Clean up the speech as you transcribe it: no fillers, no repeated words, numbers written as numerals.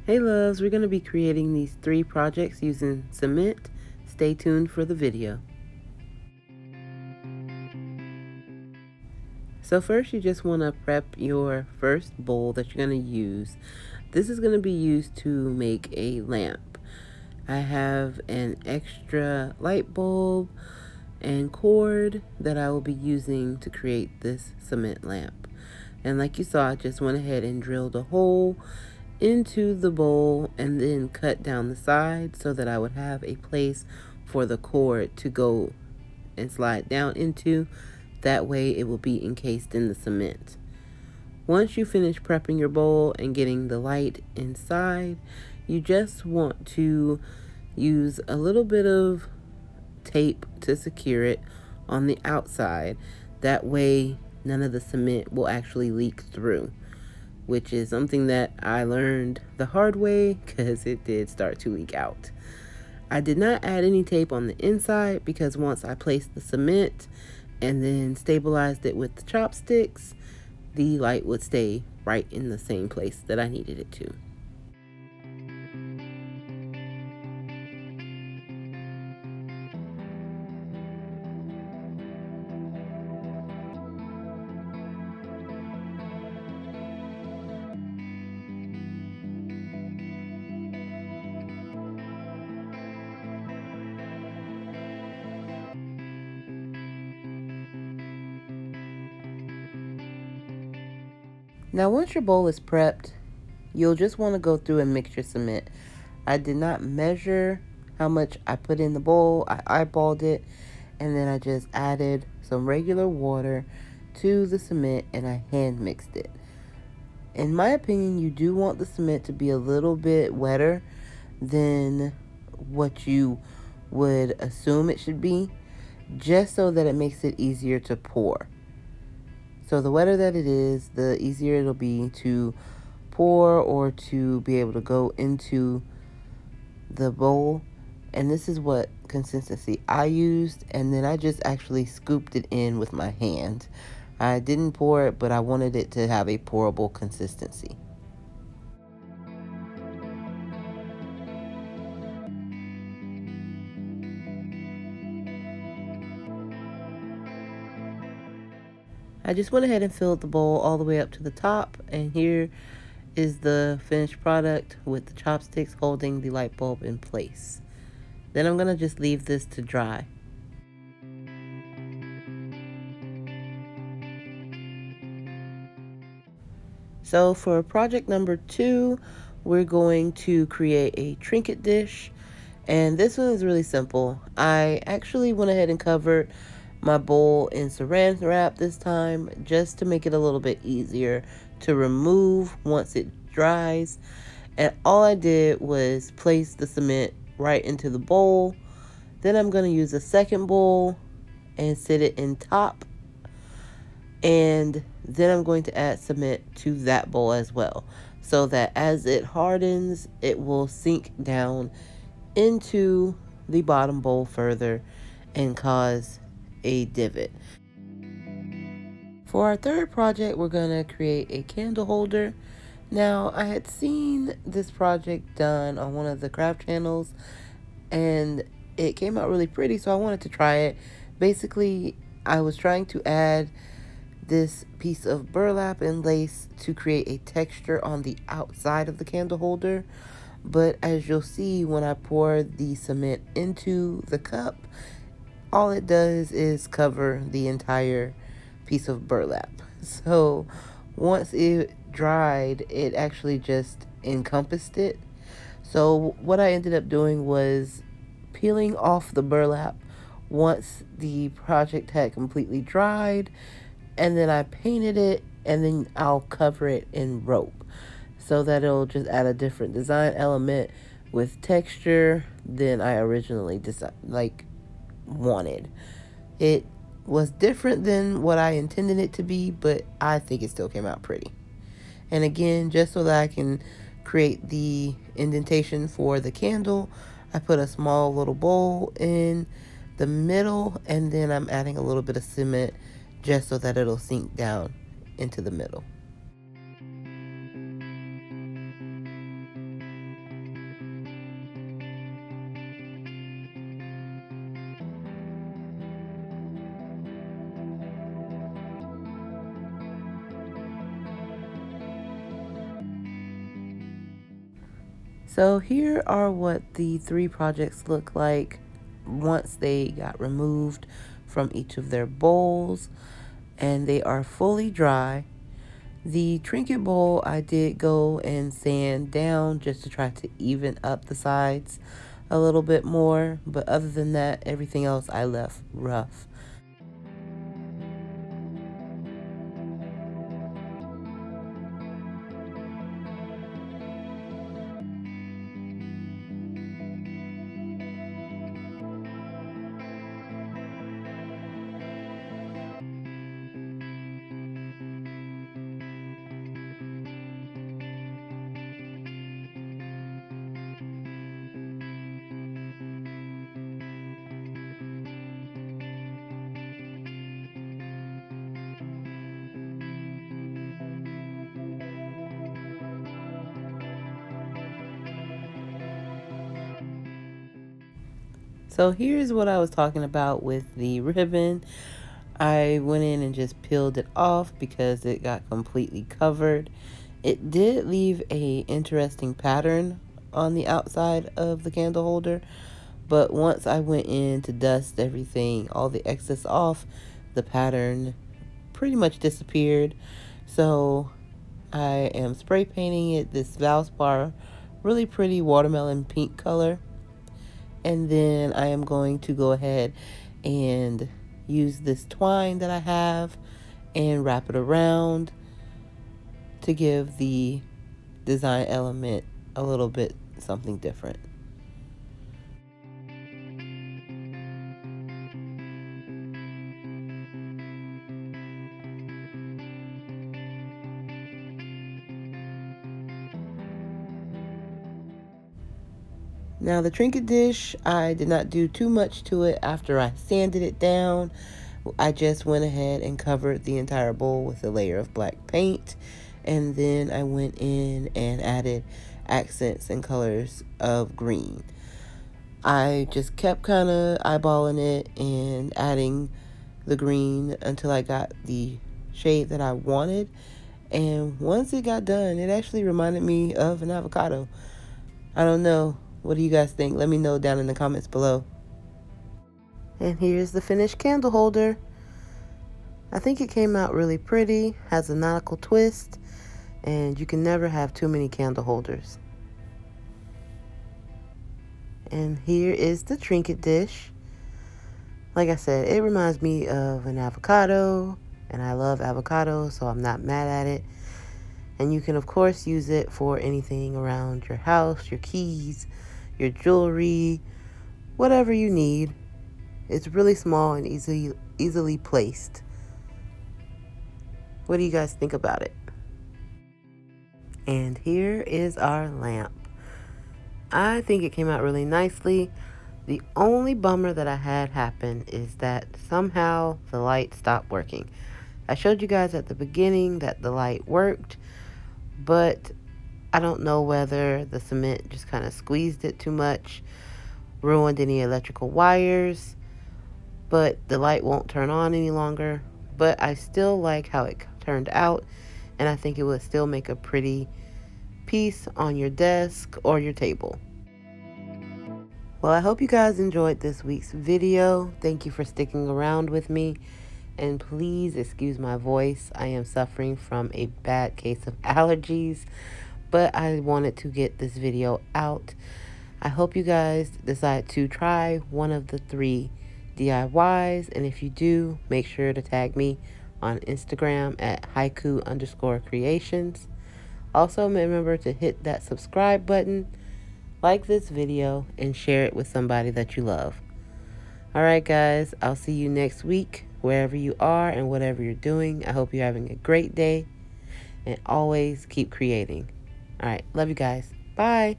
Hey loves, we're going to be creating these 3 projects using cement. Stay tuned for the video. So first you just want to prep your first bowl that you're going to use. This is going to be used to make a lamp. I have an extra light bulb and cord that I will be using to create this cement lamp. And like you saw, I just went ahead and drilled a hole into the bowl and then cut down the side so that I would have a place for the cord to go and slide down into. That way it will be encased in the cement. Once you finish prepping your bowl and getting the light inside, you just want to use a little bit of tape to secure it on the outside. That way none of the cement will actually leak through, which is something that I learned the hard way because it did start to leak out. I did not add any tape on the inside because once I placed the cement and then stabilized it with the chopsticks, the light would stay right in the same place that I needed it to. Now once your bowl is prepped, you'll just want to go through and mix your cement. I did not measure how much I put in the bowl. I eyeballed it and then I just added some regular water to the cement and I hand mixed it. In my opinion, you do want the cement to be a little bit wetter than what you would assume it should be, just so that it makes it easier to pour. So the wetter that it is, the easier it'll be to pour or to be able to go into the bowl. And this is what consistency I used, and then I just actually scooped it in with my hand. I didn't pour it, but I wanted it to have a pourable consistency. I just went ahead and filled the bowl all the way up to the top, and here is the finished product with the chopsticks holding the light bulb in place. Then I'm going to just leave this to dry. So for project number 2, we're going to create a trinket dish, and this one is really simple. I actually went ahead and covered my bowl in saran wrap this time just to make it a little bit easier to remove once it dries. And all I did was place the cement right into the bowl. Then I'm going to use a second bowl and sit it in top, and then I'm going to add cement to that bowl as well, so that as it hardens it will sink down into the bottom bowl further and cause a divot. For our third project, we're going to create a candle holder. Now, I had seen this project done on one of the craft channels and it came out really pretty, so I wanted to try it. Basically, I was trying to add this piece of burlap and lace to create a texture on the outside of the candle holder. But as you'll see, when I pour the cement into the cup, all it does is cover the entire piece of burlap. So once it dried, it actually just encompassed it. So what I ended up doing was peeling off the burlap once the project had completely dried, and then I painted it, and then I'll cover it in rope so that it'll just add a different design element with texture than I originally wanted. It was different than what I intended it to be, but I think it still came out pretty. And again, just so that I can create the indentation for the candle, I put a small little bowl in the middle, and then I'm adding a little bit of cement just so that it'll sink down into the middle. So here are what the 3 projects look like once they got removed from each of their bowls, and they are fully dry. The Trinket bowl, I did go and sand down just to try to even up the sides a little bit more, but other than that, everything else I left rough. So here's what I was talking about with the ribbon. I went in and just peeled it off because it got completely covered. It did leave a interesting pattern on the outside of the candle holder, but once I went in to dust everything, all the excess off, the pattern pretty much disappeared. So I am spray painting it this Valspar really pretty watermelon pink color. And then I am going to go ahead and use this twine that I have and wrap it around to give the design element a little bit something different. Now the Trinket dish, I did not do too much to it after I sanded it down. I just went ahead and covered the entire bowl with a layer of black paint, and then I went in and added accents and colors of green. I just kept kind of eyeballing it and adding the green until I got the shade that I wanted. And once it got done, it actually reminded me of an avocado. I don't know. What do you guys think? Let me know down in the comments below. And here's the finished candle holder. I think it came out really pretty, has a nautical twist, and you can never have too many candle holders. And here is the Trinket dish. Like I said, it reminds me of an avocado, and I love avocado, so I'm not mad at it. And you can, of course, use it for anything around your house, your keys, your jewelry, whatever you need. It's really small and easily placed. What do you guys think about it? And here is our lamp. I think it came out really nicely. The only bummer that I had happen is that somehow the light stopped working. I showed you guys at the beginning that the light worked, but I don't know whether the cement just kind of squeezed it too much, ruined any electrical wires, but the light won't turn on any longer. But I still like how it turned out, and I think it would still make a pretty piece on your desk or your table. Well, I hope you guys enjoyed this week's video. Thank you for sticking around with me. And please excuse my voice. I am suffering from a bad case of allergies, but I wanted to get this video out. I hope you guys decide to try one of the 3 DIYs. And if you do, make sure to tag me on Instagram at haiku_creations. Also, remember to hit that subscribe button, like this video, and share it with somebody that you love. Alright guys, I'll see you next week, wherever you are and whatever you're doing. I hope you're having a great day, and always keep creating. Alright, love you guys. Bye.